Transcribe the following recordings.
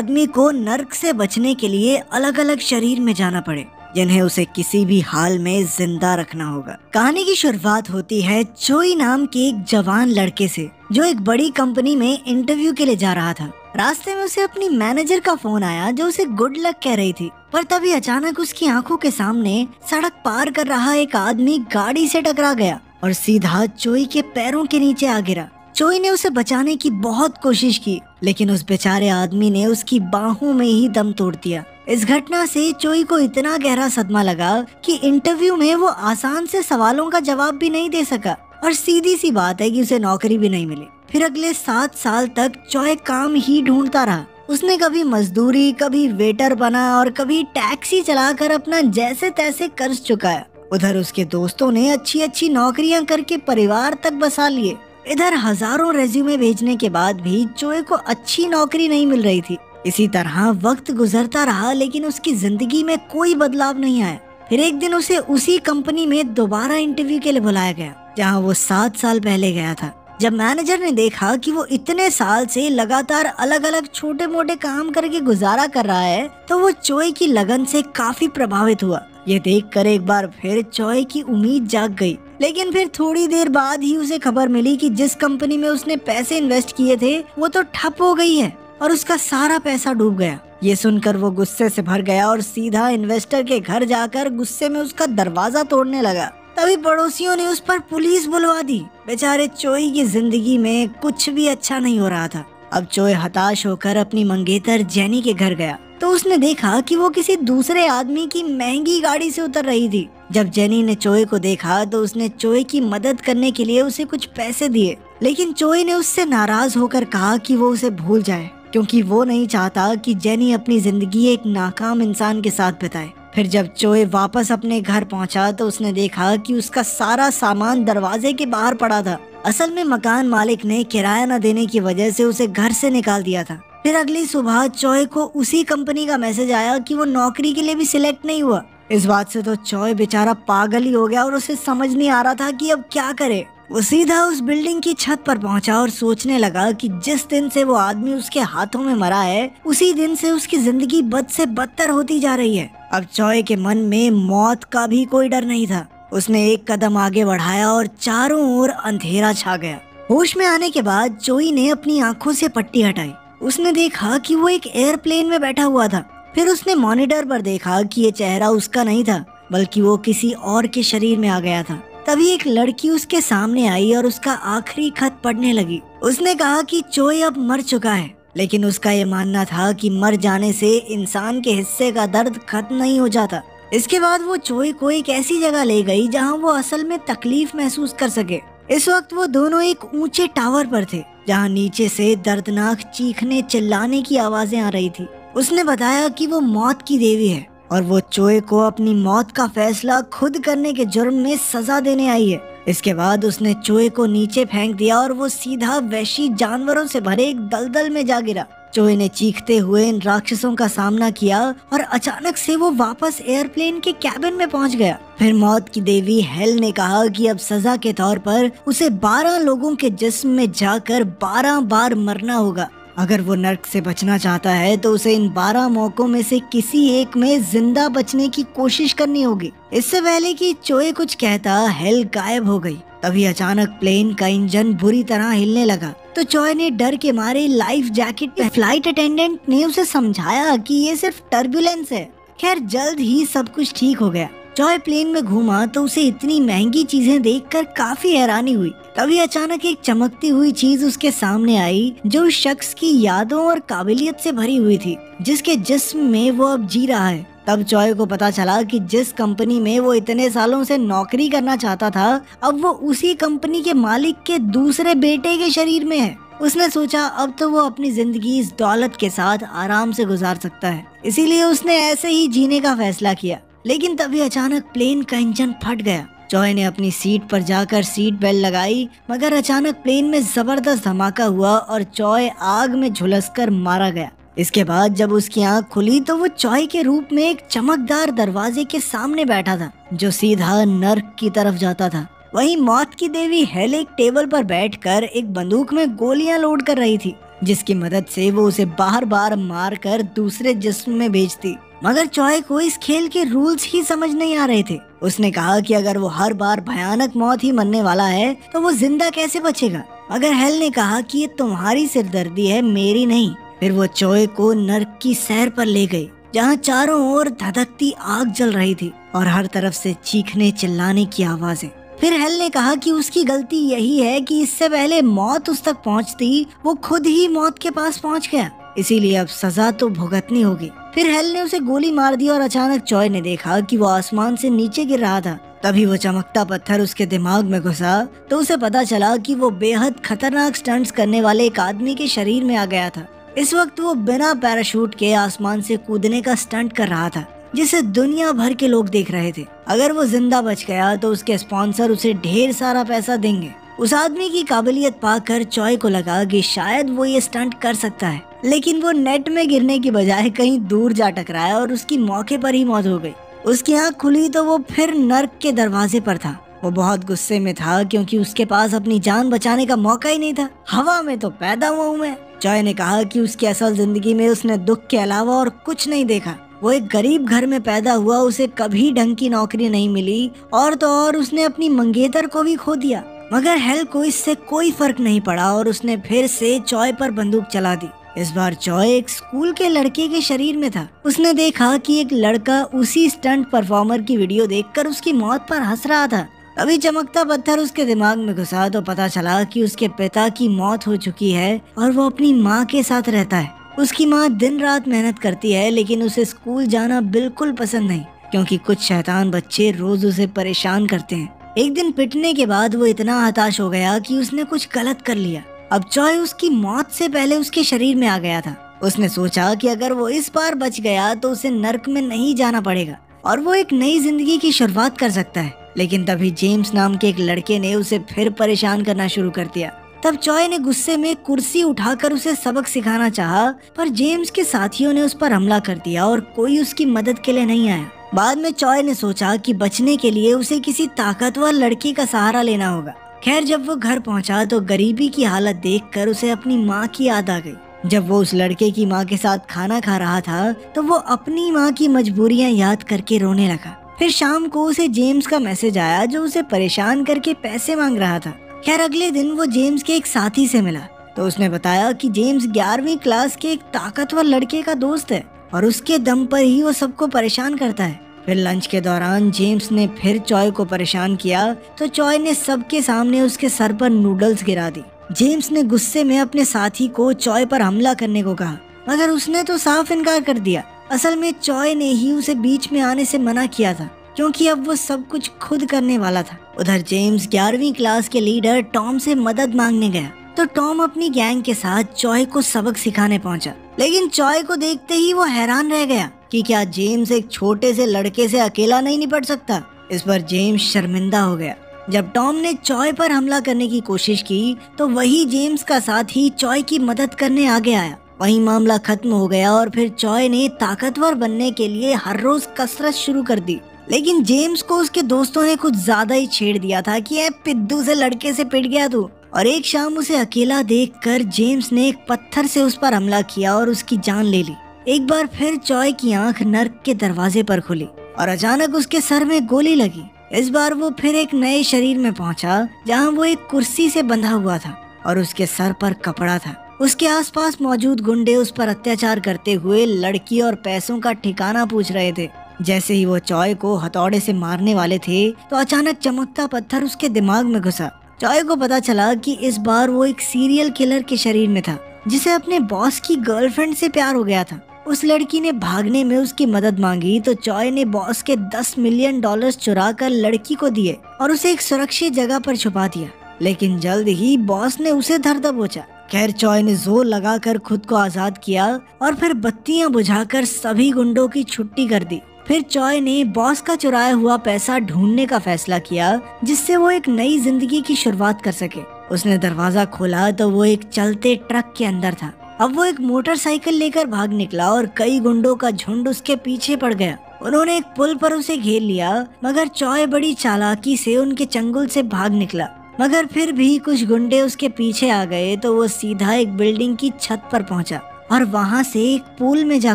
आदमी को नर्क से बचने के लिए अलग अलग शरीर में जाना पड़े, जिन्हें उसे किसी भी हाल में जिंदा रखना होगा। कहानी की शुरुआत होती है चोई नाम के एक जवान लड़के से, जो एक बड़ी कंपनी में इंटरव्यू के लिए जा रहा था। रास्ते में उसे अपनी मैनेजर का फोन आया, जो उसे गुड लक कह रही थी। पर तभी अचानक उसकी आंखों के सामने सड़क पार कर रहा एक आदमी गाड़ी से टकरा गया और सीधा चोई के पैरों के नीचे आ गिरा। चोई ने उसे बचाने की बहुत कोशिश की, लेकिन उस बेचारे आदमी ने उसकी बाहों में ही दम तोड़ दिया। इस घटना से चोई को इतना गहरा सदमा लगा कि इंटरव्यू में वो आसान से सवालों का जवाब भी नहीं दे सका, और सीधी सी बात है कि उसे नौकरी भी नहीं मिली। फिर अगले 7 साल तक चोई काम ही ढूंढता रहा। उसने कभी मजदूरी, कभी वेटर बना और कभी टैक्सी चलाकर अपना जैसे तैसे कर्ज चुकाया। उधर उसके दोस्तों ने अच्छी अच्छी नौकरियां करके परिवार तक बसा लिए। इधर हजारों रेज्यूमे भेजने के बाद भी चोई को अच्छी नौकरी नहीं मिल रही थी। इसी तरह वक्त गुजरता रहा, लेकिन उसकी जिंदगी में कोई बदलाव नहीं आया। फिर एक दिन उसे उसी कंपनी में दोबारा इंटरव्यू के लिए बुलाया गया, जहां वो 7 साल पहले गया था। जब मैनेजर ने देखा कि वो इतने साल से लगातार अलग अलग छोटे मोटे काम करके गुजारा कर रहा है, तो वो चोई की लगन से काफी प्रभावित हुआ। ये देखकर एक बार फिर चोई की उम्मीद जाग गई। लेकिन फिर थोड़ी देर बाद ही उसे खबर मिली कि जिस कंपनी में उसने पैसे इन्वेस्ट किए थे वो तो ठप हो गई है और उसका सारा पैसा डूब गया। ये सुनकर वो गुस्से से भर गया और सीधा इन्वेस्टर के घर जाकर गुस्से में उसका दरवाजा तोड़ने लगा। तभी पड़ोसियों ने उस पर पुलिस बुलवा दी। बेचारे चोई की जिंदगी में कुछ भी अच्छा नहीं हो रहा था। अब चोई हताश होकर अपनी मंगेतर जेनी के घर गया, तो उसने देखा कि वो किसी दूसरे आदमी की महंगी गाड़ी से उतर रही थी। जब जेनी ने चोई को देखा तो उसने चोई की मदद करने के लिए उसे कुछ पैसे दिए, लेकिन चोई ने उससे नाराज होकर कहा कि वो उसे भूल जाए, क्योंकि वो नहीं चाहता कि जेनी अपनी जिंदगी एक नाकाम इंसान के साथ बिताए। फिर जब चोई वापस अपने घर पहुंचा तो उसने देखा कि उसका सारा सामान दरवाजे के बाहर पड़ा था। असल में मकान मालिक ने किराया न देने की वजह से उसे घर से निकाल दिया था। फिर अगली सुबह चोई को उसी कंपनी का मैसेज आया कि वो नौकरी के लिए भी सिलेक्ट नहीं हुआ। इस बात से तो चोई बेचारा पागल ही हो गया और उसे समझ नहीं आ रहा था कि अब क्या करे। वो सीधा उस बिल्डिंग की छत पर पहुंचा और सोचने लगा कि जिस दिन से वो आदमी उसके हाथों में मरा है, उसी दिन से उसकी जिंदगी बद से बदतर होती जा रही है। अब चोई के मन में मौत का भी कोई डर नहीं था। उसने एक कदम आगे बढ़ाया और चारों ओर अंधेरा छा गया। होश में आने के बाद चोई ने अपनी आंखों से पट्टी हटाई। उसने देखा कि वो एक एयरप्लेन में बैठा हुआ था। फिर उसने मॉनिटर पर देखा कि ये चेहरा उसका नहीं था, बल्कि वो किसी और के शरीर में आ गया था। तभी एक लड़की उसके सामने आई और उसका आखिरी खत पढ़ने लगी। उसने कहा कि चोई अब मर चुका है, लेकिन उसका ये मानना था कि मर जाने से इंसान के हिस्से का दर्द खत्म नहीं हो जाता। इसके बाद वो चोई को एक ऐसी जगह ले गई जहां वो असल में तकलीफ महसूस कर सके। इस वक्त वो दोनों एक ऊंचे टावर पर थे, जहां नीचे से दर्दनाक चीखने चिल्लाने की आवाजें आ रही थी। उसने बताया कि वो मौत की देवी है और वो चोई को अपनी मौत का फैसला खुद करने के जुर्म में सजा देने आई है। इसके बाद उसने चोई को नीचे फेंक दिया और वो सीधा वहशी जानवरों से भरे एक दलदल में जा गिरा। चोई ने चीखते हुए इन राक्षसों का सामना किया और अचानक से वो वापस एयरप्लेन के कैबिन में पहुंच गया। फिर मौत की देवी हेल ने कहा कि अब सजा के तौर पर उसे 12 लोगों के जिस्म में जाकर 12 बार मरना होगा। अगर वो नर्क से बचना चाहता है तो उसे इन 12 मौकों में से किसी एक में जिंदा बचने की कोशिश करनी होगी। इससे पहले कि चोई कुछ कहता, हेल गायब हो गई। तभी अचानक प्लेन का इंजन बुरी तरह हिलने लगा, तो चोई ने डर के मारे लाइफ जैकेट पे फ्लाइट अटेंडेंट ने उसे समझाया कि ये सिर्फ टर्बुलेंस है। खैर जल्द ही सब कुछ ठीक हो गया। चोई प्लेन में घूमा तो उसे इतनी महंगी चीजें देखकर काफी हैरानी हुई। तभी अचानक एक चमकती हुई चीज उसके सामने आई, जो उस शख्स की यादों और काबिलियत से भरी हुई थी, जिसके जिस्म में वो अब जी रहा है। तब चोई को पता चला कि जिस कंपनी में वो इतने सालों से नौकरी करना चाहता था, अब वो उसी कंपनी के मालिक के दूसरे बेटे के शरीर में है। उसने सोचा अब तो वो अपनी जिंदगी इस दौलत के साथ आराम से गुजार सकता है, इसीलिए उसने ऐसे ही जीने का फैसला किया। लेकिन तभी अचानक प्लेन का इंजन फट गया। चोई ने अपनी सीट पर जाकर सीट बेल्ट लगाई, मगर अचानक प्लेन में जबरदस्त धमाका हुआ और चोई आग में झुलसकर मारा गया। इसके बाद जब उसकी आंख खुली तो वो चोई के रूप में एक चमकदार दरवाजे के सामने बैठा था, जो सीधा नर्क की तरफ जाता था। वहीं मौत की देवी हेल एक टेबल पर बैठकर एक बंदूक में गोलियां लोड कर रही थी, जिसकी मदद से वो उसे बार बार मार कर दूसरे जिस्म में भेजती। मगर चॉय को इस खेल के रूल्स ही समझ नहीं आ रहे थे। उसने कहा कि अगर वो हर बार भयानक मौत ही मरने वाला है तो वो जिंदा कैसे बचेगा। मगर हेल ने कहा कि ये तुम्हारी सिरदर्दी है, मेरी नहीं। फिर वो चॉय को नर्क की सैर पर ले गई, जहाँ चारों ओर धधकती आग जल रही थी और हर तरफ से चीखने चिल्लाने की आवाजें। फिर हेल ने कहा कि उसकी गलती यही है कि इससे पहले मौत उस तक पहुंचती वो खुद ही मौत के पास पहुंच गया, इसीलिए अब सजा तो भुगतनी होगी। फिर हेल ने उसे गोली मार दी और अचानक चॉय ने देखा कि वो आसमान से नीचे गिर रहा था। तभी वो चमकता पत्थर उसके दिमाग में घुसा तो उसे पता चला कि वो बेहद खतरनाक स्टंट्स करने वाले एक आदमी के शरीर में आ गया था। इस वक्त वो बिना पैराशूट के आसमान से कूदने का स्टंट कर रहा था, जिसे दुनिया भर के लोग देख रहे थे। अगर वो जिंदा बच गया तो उसके स्पॉन्सर उसे ढेर सारा पैसा देंगे। उस आदमी की काबिलियत पाकर चॉय को लगा कि शायद वो ये स्टंट कर सकता है, लेकिन वो नेट में गिरने की बजाय कहीं दूर जा टकराया और उसकी मौके पर ही मौत हो गई। उसकी आंख खुली तो वो फिर नर्क के दरवाजे पर था। वो बहुत गुस्से में था क्योंकि उसके पास अपनी जान बचाने का मौका ही नहीं था। हवा में तो पैदा हुआ हूँ मैं। चॉय ने कहा कि उसकी असल जिंदगी में उसने दुख के अलावा और कुछ नहीं देखा। वो एक गरीब घर में पैदा हुआ, उसे कभी ढंग की नौकरी नहीं मिली और तो और उसने अपनी मंगेतर को भी खो दिया। मगर हेल को इससे कोई फर्क नहीं पड़ा और उसने फिर से चॉय पर बंदूक चला दी। इस बार चॉय एक स्कूल के लड़के के शरीर में था। उसने देखा कि एक लड़का उसी स्टंट परफॉर्मर की वीडियो देखकर उसकी मौत पर हंस रहा था। अभी चमकता पत्थर उसके दिमाग में घुसा तो पता चला कि उसके पिता की मौत हो चुकी है और वो अपनी माँ के साथ रहता है। उसकी माँ दिन रात मेहनत करती है, लेकिन उसे स्कूल जाना बिल्कुल पसंद नहीं, क्योंकि कुछ शैतान बच्चे रोज उसे परेशान करते हैं। एक दिन पिटने के बाद वो इतना हताश हो गया कि उसने कुछ गलत कर लिया। अब चॉय उसकी मौत से पहले उसके शरीर में आ गया था। उसने सोचा कि अगर वो इस बार बच गया तो उसे नर्क में नहीं जाना पड़ेगा और वो एक नई जिंदगी की शुरुआत कर सकता है। लेकिन तभी जेम्स नाम के एक लड़के ने उसे फिर परेशान करना शुरू कर दिया। तब चॉय ने गुस्से में कुर्सी उठाकर उसे सबक सिखाना चाहा, पर जेम्स के साथियों ने उस पर हमला कर दिया और कोई उसकी मदद के लिए नहीं आया। बाद में चॉय ने सोचा कि बचने के लिए उसे किसी ताकतवर लड़की का सहारा लेना होगा। खैर, जब वो घर पहुंचा तो गरीबी की हालत देखकर उसे अपनी माँ की याद आ गई। जब वो उस लड़के की माँ के साथ खाना खा रहा था तो वो अपनी माँ की मजबूरियाँ याद करके रोने लगा। फिर शाम को उसे जेम्स का मैसेज आया जो उसे परेशान करके पैसे मांग रहा था। खैर, अगले दिन वो जेम्स के एक साथी से मिला तो उसने बताया कि जेम्स 11वीं क्लास के एक ताकतवर लड़के का दोस्त है और उसके दम पर ही वो सबको परेशान करता है। फिर लंच के दौरान जेम्स ने फिर चॉय को परेशान किया तो चॉय ने सबके सामने उसके सर पर नूडल्स गिरा दी। जेम्स ने गुस्से में अपने साथी को चॉय पर हमला करने को कहा, मगर उसने तो साफ इनकार कर दिया। असल में चॉय ने ही उसे बीच में आने से मना किया था, क्योंकि अब वो सब कुछ खुद करने वाला था। उधर जेम्स 11वीं क्लास के लीडर टॉम से मदद मांगने गया तो टॉम अपनी गैंग के साथ चॉय को सबक सिखाने पहुंचा। लेकिन चॉय को देखते ही वो हैरान रह गया कि क्या जेम्स एक छोटे से लड़के से अकेला नहीं निपट सकता। इस पर जेम्स शर्मिंदा हो गया। जब टॉम ने चॉय पर हमला करने की कोशिश की तो वही जेम्स का साथी चॉय की मदद करने आगे आया। वहीं मामला खत्म हो गया और फिर चॉय ने ताकतवर बनने के लिए हर रोज कसरत शुरू कर दी। लेकिन जेम्स को उसके दोस्तों ने कुछ ज्यादा ही छेड़ दिया था कि पिद्दू से लड़के से पिट गया तू। और एक शाम उसे अकेला देखकर जेम्स ने एक पत्थर से उस पर हमला किया और उसकी जान ले ली। एक बार फिर चॉय की आंख नर्क के दरवाजे पर खुली और अचानक उसके सर में गोली लगी। इस बार वो फिर एक नए शरीर में पहुंचा जहां वो एक कुर्सी से बंधा हुआ था और उसके सर पर कपड़ा था। उसके आसपास मौजूद गुंडे उस पर अत्याचार करते हुए लड़की और पैसों का ठिकाना पूछ रहे थे। जैसे ही वो चॉय को हथौड़े से मारने वाले थे तो अचानक चमकता पत्थर उसके दिमाग में घुसा। चॉय को पता चला कि इस बार वो एक सीरियल किलर के शरीर में था, जिसे अपने बॉस की गर्लफ्रेंड से प्यार हो गया था। उस लड़की ने भागने में उसकी मदद मांगी तो चॉय ने बॉस के $10 मिलियन चुरा कर लड़की को दिए और उसे एक सुरक्षित जगह पर छुपा दिया। लेकिन जल्द ही बॉस ने उसे धर दबोचा। खैर, चॉय ने जोर लगाकर खुद को आजाद किया और फिर बत्तियां बुझाकर सभी गुंडों की छुट्टी कर दी। फिर चॉय ने बॉस का चुराया हुआ पैसा ढूंढने का फैसला किया, जिससे वो एक नई जिंदगी की शुरुआत कर सके। उसने दरवाजा खोला तो वो एक चलते ट्रक के अंदर था। अब वो एक मोटरसाइकिल लेकर भाग निकला और कई गुंडों का झुंड उसके पीछे पड़ गया। उन्होंने एक पुल पर उसे घेर लिया, मगर चॉय बड़ी चालाकी से उनके चंगुल से भाग निकला। मगर फिर भी कुछ गुंडे उसके पीछे आ गए तो वो सीधा एक बिल्डिंग की छत पर पहुंचा और वहां से एक पूल में जा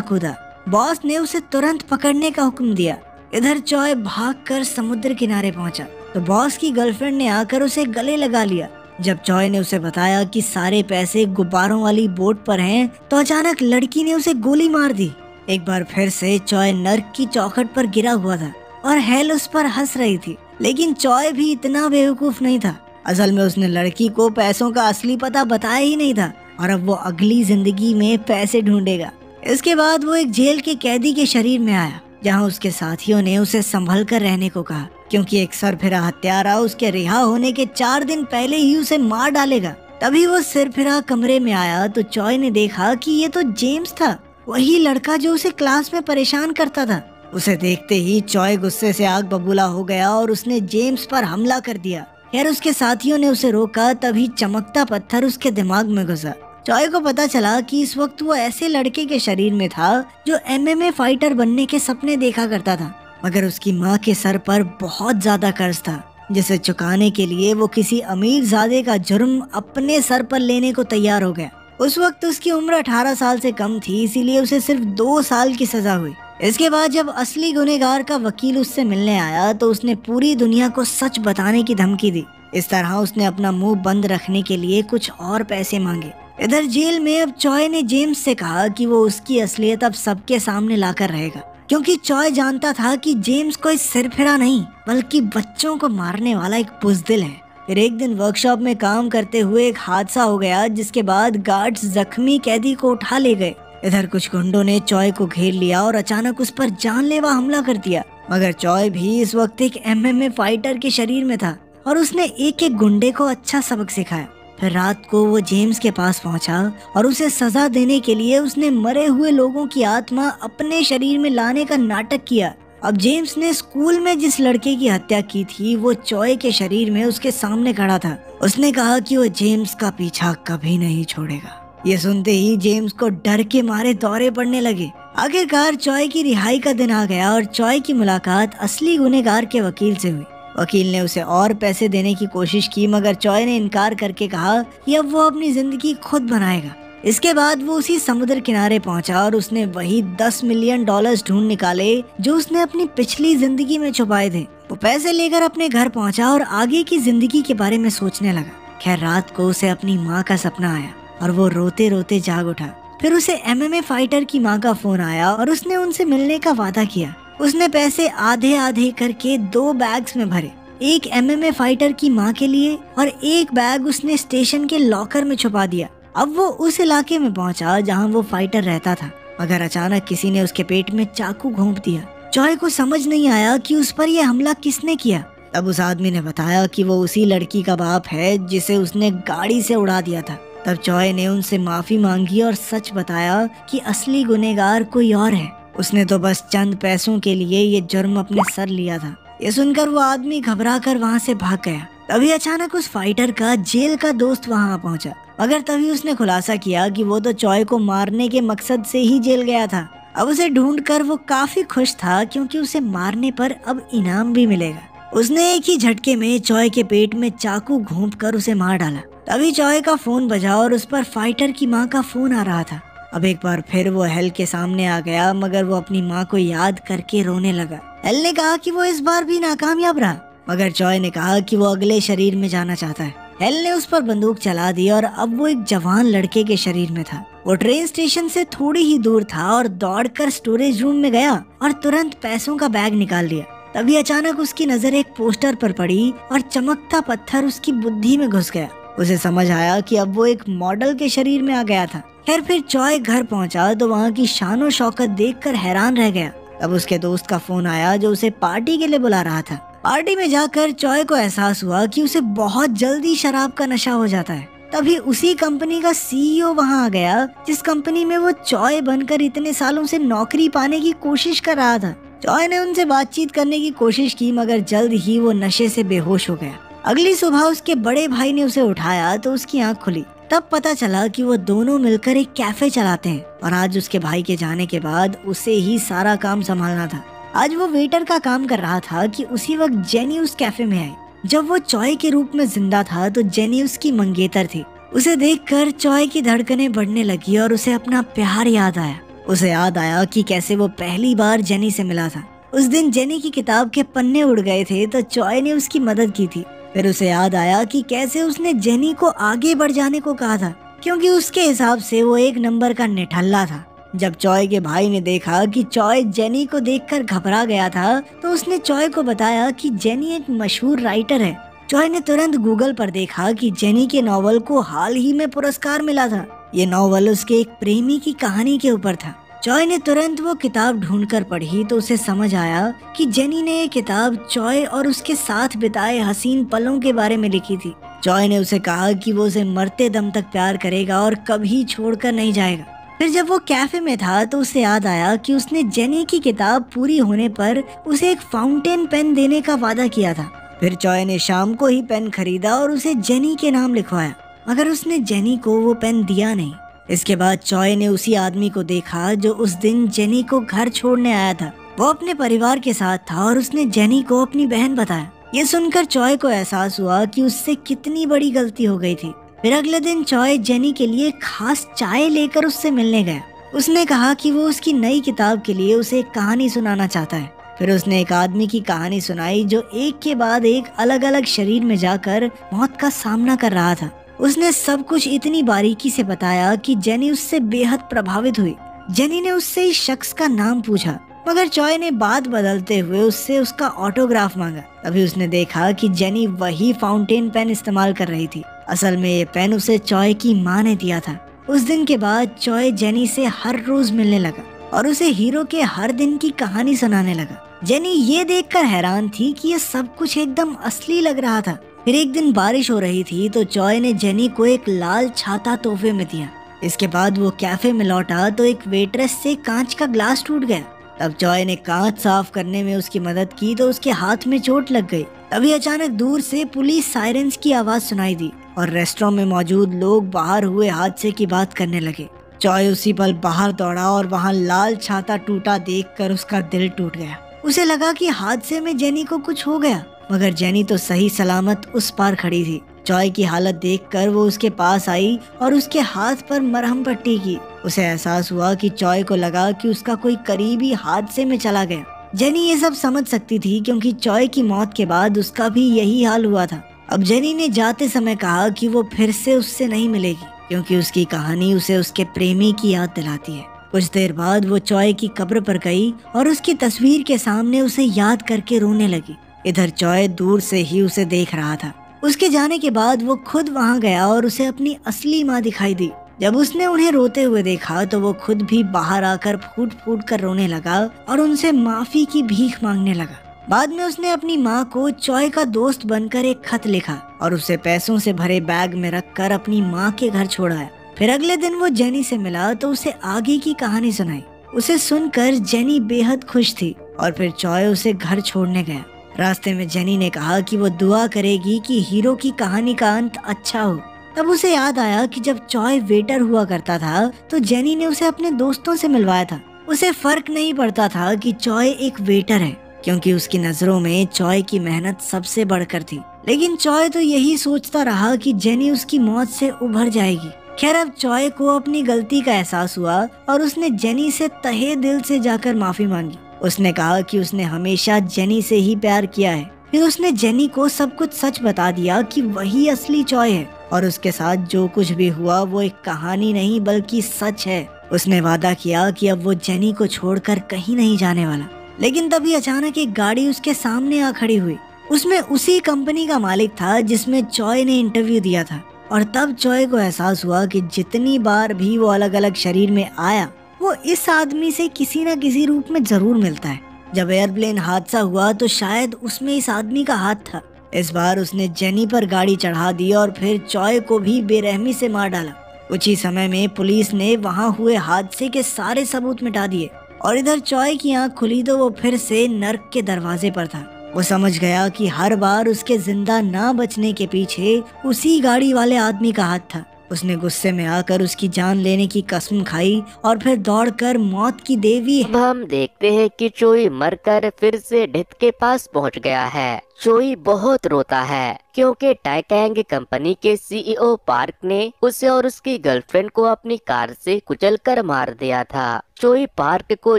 कूदा। बॉस ने उसे तुरंत पकड़ने का हुक्म दिया। इधर चॉय भागकर समुद्र किनारे पहुंचा तो बॉस की गर्लफ्रेंड ने आकर उसे गले लगा लिया। जब चॉय ने उसे बताया कि सारे पैसे गुब्बारों वाली बोट पर हैं, तो अचानक लड़की ने उसे गोली मार दी। एक बार फिर से चॉय नर्क की चौखट पर गिरा हुआ था और हेल उस पर हंस रही थी, लेकिन चॉय भी इतना बेवकूफ नहीं था। असल में उसने लड़की को पैसों का असली पता बताया ही नहीं था और अब वो अगली जिंदगी में पैसे ढूंढेगा। इसके बाद वो एक जेल के कैदी के शरीर में आया, जहां उसके साथियों ने उसे संभल कर रहने को कहा, क्योंकि एक सरफिरा हत्यारा उसके रिहा होने के 4 दिन पहले ही उसे मार डालेगा। तभी वो सिरफिरा कमरे में आया तो चॉय ने देखा कि ये तो जेम्स था, वही लड़का जो उसे क्लास में परेशान करता था। उसे देखते ही चॉय गुस्से से आग बबूला हो गया और उसने जेम्स पर हमला कर दिया। खैर उसके साथियों ने उसे रोका, तभी चमकता पत्थर उसके दिमाग में घुसा। चॉय को पता चला कि इस वक्त वो ऐसे लड़के के शरीर में था जो MMA फाइटर बनने के सपने देखा करता था, मगर उसकी माँ के सर पर बहुत ज्यादा कर्ज था, जिसे चुकाने के लिए वो किसी अमीर ज़ादे का जुर्म अपने सर पर लेने को तैयार हो गया। उस वक्त उसकी उम्र 18 साल से कम थी, इसीलिए उसे सिर्फ 2 साल की सजा हुई। इसके बाद जब असली गुनहगार का वकील उससे मिलने आया तो उसने पूरी दुनिया को सच बताने की धमकी दी। इस तरह उसने अपना मुंह बंद रखने के लिए कुछ और पैसे मांगे। इधर जेल में अब चॉय ने जेम्स से कहा कि वो उसकी असलियत अब सबके सामने लाकर रहेगा, क्योंकि चॉय जानता था कि जेम्स कोई सिरफिरा नहीं बल्कि बच्चों को मारने वाला एक बुज़दिल है। फिर एक दिन वर्कशॉप में काम करते हुए एक हादसा हो गया, जिसके बाद गार्ड्स जख्मी कैदी को उठा ले गए। इधर कुछ गुंडों ने चॉय को घेर लिया और अचानक उस पर जानलेवा हमला कर दिया, मगर चॉय भी इस वक्त एक MMA फाइटर के शरीर में था और उसने एक एक गुंडे को अच्छा सबक सिखाया। फिर रात को वो जेम्स के पास पहुंचा और उसे सजा देने के लिए उसने मरे हुए लोगों की आत्मा अपने शरीर में लाने का नाटक किया। अब जेम्स ने स्कूल में जिस लड़के की हत्या की थी वो चॉय के शरीर में उसके सामने खड़ा था। उसने कहा कि वो जेम्स का पीछा कभी नहीं छोड़ेगा। ये सुनते ही जेम्स को डर के मारे दौरे पड़ने लगे। आखिरकार चॉय की रिहाई का दिन आ गया और चॉय की मुलाकात असली गुनहगार के वकील से हुई। वकील ने उसे और पैसे देने की कोशिश की, मगर चॉय ने इनकार करके कहा कि अब वो अपनी जिंदगी खुद बनाएगा। इसके बाद वो उसी समुद्र किनारे पहुंचा और उसने वही $10 मिलियन ढूंढ निकाले जो उसने अपनी पिछली जिंदगी में छुपाए थे। वो पैसे लेकर अपने घर पहुंचा और आगे की जिंदगी के बारे में सोचने लगा। खैर रात को उसे अपनी माँ का सपना आया और वो रोते रोते जाग उठा। फिर उसे MMA फाइटर की माँ का फोन आया और उसने उनसे मिलने का वादा किया। उसने पैसे आधे आधे करके 2 बैग्स में भरे, एक MMA फाइटर की माँ के लिए और एक बैग उसने स्टेशन के लॉकर में छुपा दिया। अब वो उस इलाके में पहुंचा जहां वो फाइटर रहता था, मगर अचानक किसी ने उसके पेट में चाकू घोंप दिया। चॉय को समझ नहीं आया कि उस पर यह हमला किसने किया। तब उस आदमी ने बताया कि वो उसी लड़की का बाप है जिसे उसने गाड़ी से उड़ा दिया था। तब चॉय ने उनसे माफी मांगी और सच बताया कि असली गुनहगार कोई और है। उसने तो बस चंद पैसों के लिए ये जुर्म अपने सर लिया था। ये सुनकर वो आदमी घबरा कर वहाँ से भाग गया। तभी अचानक उस फाइटर का जेल का दोस्त वहाँ पहुँचा, मगर तभी उसने खुलासा किया कि वो तो चॉय को मारने के मकसद से ही जेल गया था। अब उसे ढूंढकर वो काफी खुश था, क्योंकि उसे मारने पर अब इनाम भी मिलेगा। उसने एक ही झटके में चॉय के पेट में चाकू घोंपकर उसे मार डाला। तभी चॉय का फोन बजा और उस पर फाइटर की माँ का फोन आ रहा था। अब एक बार फिर वो हेल के सामने आ गया, मगर वो अपनी माँ को याद करके रोने लगा। हेल ने कहा कि वो इस बार भी नाकामयाब रहा, मगर चॉय ने कहा कि वो अगले शरीर में जाना चाहता है। हेल ने उस पर बंदूक चला दी और अब वो एक जवान लड़के के शरीर में था। वो ट्रेन स्टेशन से थोड़ी ही दूर था और दौड़कर स्टोरेज रूम में गया और तुरंत पैसों का बैग निकाल लिया। तभी अचानक उसकी नजर एक पोस्टर पर पड़ी और चमकता पत्थर उसकी बुद्धि में घुस गया। उसे समझ आया कि अब वो एक मॉडल के शरीर में आ गया था। खैर फिर चॉय घर पहुंचा तो वहाँ की शानो शौकत देखकर हैरान रह गया। तब उसके दोस्त का फोन आया जो उसे पार्टी के लिए बुला रहा था। पार्टी में जाकर चॉय को एहसास हुआ कि उसे बहुत जल्दी शराब का नशा हो जाता है। तभी उसी कंपनी का CEO वहाँ आ गया जिस कंपनी में वो चॉय बनकर इतने सालों से नौकरी पाने की कोशिश कर रहा था। चॉय ने उनसे बातचीत करने की कोशिश की, मगर जल्द ही वो नशे से बेहोश हो गया। अगली सुबह उसके बड़े भाई ने उसे उठाया तो उसकी आंख खुली। तब पता चला कि वो दोनों मिलकर एक कैफे चलाते हैं और आज उसके भाई के जाने के बाद उसे ही सारा काम संभालना था। आज वो वेटर का काम कर रहा था कि उसी वक्त जेनी उस कैफे में आई। जब वो चॉय के रूप में जिंदा था तो जेनी उसकी मंगेतर थी। उसे देखकर चॉय की धड़कनें बढ़ने लगी और उसे अपना प्यार याद आया। उसे याद आया कि कैसे वो पहली बार जेनी से मिला था। उस दिन जेनी की किताब के पन्ने उड़ गए थे तो चॉय ने उसकी मदद की थी। फिर उसे याद आया कि कैसे उसने जेनी को आगे बढ़ जाने को कहा था, क्योंकि उसके हिसाब से वो 1 नंबर का निठल्ला था। जब चॉय के भाई ने देखा कि चॉय जेनी को देखकर घबरा गया था तो उसने चॉय को बताया कि जेनी एक मशहूर राइटर है। चॉय ने तुरंत गूगल पर देखा कि जेनी के नॉवल को हाल ही में पुरस्कार मिला था। ये नॉवल उसके एक प्रेमी की कहानी के ऊपर था। चॉय ने तुरंत वो किताब ढूंढकर पढ़ी तो उसे समझ आया कि जेनी ने ये किताब चॉय और उसके साथ बिताए हसीन पलों के बारे में लिखी थी। चॉय ने उसे कहा कि वो उसे मरते दम तक प्यार करेगा और कभी छोड़कर नहीं जाएगा। फिर जब वो कैफे में था तो उसे याद आया कि उसने जेनी की किताब पूरी होने पर उसे एक फाउंटेन पेन देने का वादा किया था। फिर चॉय ने शाम को ही पेन खरीदा और उसे जेनी के नाम लिखवाया, मगर उसने जेनी को वो पेन दिया नहीं। इसके बाद चॉय ने उसी आदमी को देखा जो उस दिन जेनी को घर छोड़ने आया था। वो अपने परिवार के साथ था और उसने जेनी को अपनी बहन बताया। ये सुनकर चॉय को एहसास हुआ कि उससे कितनी बड़ी गलती हो गई थी। फिर अगले दिन चॉय जेनी के लिए खास चाय लेकर उससे मिलने गया। उसने कहा कि वो उसकी नई किताब के लिए उसे एक कहानी सुनाना चाहता है। फिर उसने एक आदमी की कहानी सुनाई जो एक के बाद एक अलग अलग शरीर में जाकर मौत का सामना कर रहा था। उसने सब कुछ इतनी बारीकी से बताया कि जेनी उससे बेहद प्रभावित हुई। जेनी ने उससे इस शख्स का नाम पूछा, मगर चॉय ने बात बदलते हुए उससे उसका ऑटोग्राफ मांगा। तभी उसने देखा कि जेनी वही फाउंटेन पेन इस्तेमाल कर रही थी। असल में ये पेन उसे चॉय की माँ ने दिया था। उस दिन के बाद चॉय जेनी से हर रोज मिलने लगा और उसे हीरो के हर दिन की कहानी सुनाने लगा। जेनी ये देखकर हैरान थी कि ये सब कुछ एकदम असली लग रहा था। फिर एक दिन बारिश हो रही थी तो चॉय ने जेनी को एक लाल छाता तोहफे में दिया। इसके बाद वो कैफे में लौटा तो एक वेट्रेस से कांच का ग्लास टूट गया। तब चॉय ने कांच साफ करने में उसकी मदद की तो उसके हाथ में चोट लग गई। तभी अचानक दूर से पुलिस सायरन्स की आवाज सुनाई दी और रेस्टोरेंट में मौजूद लोग बाहर हुए हादसे की बात करने लगे। चॉय उसी पल बाहर दौड़ा और वहाँ लाल छाता टूटा देखकर उसका दिल टूट गया। उसे लगा कि हादसे में जेनी को कुछ हो गया, मगर जेनी तो सही सलामत उस पार खड़ी थी। चॉय की हालत देखकर वो उसके पास आई और उसके हाथ पर मरहम पट्टी की। उसे एहसास हुआ कि चॉय को लगा कि उसका कोई करीबी हादसे में चला गया। जेनी ये सब समझ सकती थी क्योंकि चॉय की मौत के बाद उसका भी यही हाल हुआ था। अब जेनी ने जाते समय कहा कि वो फिर से उससे नहीं मिलेगी क्योंकि उसकी कहानी उसे उसके प्रेमी की याद दिलाती है। कुछ देर बाद वो चॉय की कब्र पर गई और उसकी तस्वीर के सामने उसे याद करके रोने लगी। इधर चॉय दूर से ही उसे देख रहा था। उसके जाने के बाद वो खुद वहाँ गया और उसे अपनी असली माँ दिखाई दी। जब उसने उन्हें रोते हुए देखा तो वो खुद भी बाहर आकर फूट फूट कर रोने लगा और उनसे माफी की भीख मांगने लगा। बाद में उसने अपनी माँ को चॉय का दोस्त बनकर एक खत लिखा और उसे पैसों से भरे बैग में रखकर अपनी माँ के घर छोड़ाया। फिर अगले दिन वो जेनी से मिला तो उसे आगे की कहानी सुनाई। उसे सुनकर जेनी बेहद खुश थी और फिर चॉय उसे घर छोड़ने गया। रास्ते में जेनी ने कहा कि वो दुआ करेगी कि हीरो की कहानी का अंत अच्छा हो। तब उसे याद आया कि जब चॉय वेटर हुआ करता था तो जेनी ने उसे अपने दोस्तों से मिलवाया था। उसे फर्क नहीं पड़ता था कि चॉय एक वेटर है क्योंकि उसकी नजरों में चॉय की मेहनत सबसे बढ़कर थी। लेकिन चॉय तो यही सोचता रहा कि जेनी उसकी मौत से उभर जाएगी। खैर अब चॉय को अपनी गलती का एहसास हुआ और उसने जेनी से तहे दिल से जाकर माफी मांगी। उसने कहा कि उसने हमेशा जेनी से ही प्यार किया है। फिर उसने जेनी को सब कुछ सच बता दिया कि वही असली चॉय है और उसके साथ जो कुछ भी हुआ वो एक कहानी नहीं बल्कि सच है। उसने वादा किया कि अब वो जेनी को छोड़कर कहीं नहीं जाने वाला। लेकिन तभी अचानक एक गाड़ी उसके सामने आ खड़ी हुई। उसमें उसी कंपनी का मालिक था जिसमें चॉय ने इंटरव्यू दिया था। और तब चॉय को एहसास हुआ कि जितनी बार भी वो अलग अलग शरीर में आया वो इस आदमी से किसी न किसी रूप में जरूर मिलता है। जब एयरप्लेन हादसा हुआ तो शायद उसमें इस आदमी का हाथ था। इस बार उसने जेनी पर गाड़ी चढ़ा दी और फिर चॉय को भी बेरहमी से मार डाला। कुछ ही समय में पुलिस ने वहां हुए हादसे के सारे सबूत मिटा दिए और इधर चॉय की आंख खुली तो वो फिर से नर्क के दरवाजे पर था। वो समझ गया कि हर बार उसके जिंदा ना बचने के पीछे उसी गाड़ी वाले आदमी का हाथ था। उसने गुस्से में आकर उसकी जान लेने की कसम खाई और फिर दौड़कर मौत की देवी। अब हम देखते हैं कि चोई मरकर फिर से डेथ के पास पहुंच गया है। चोई बहुत रोता है क्योंकि टाइकैंग कंपनी के सीईओ पार्क ने उसे और उसकी गर्लफ्रेंड को अपनी कार से कुचलकर मार दिया था। चोई पार्क को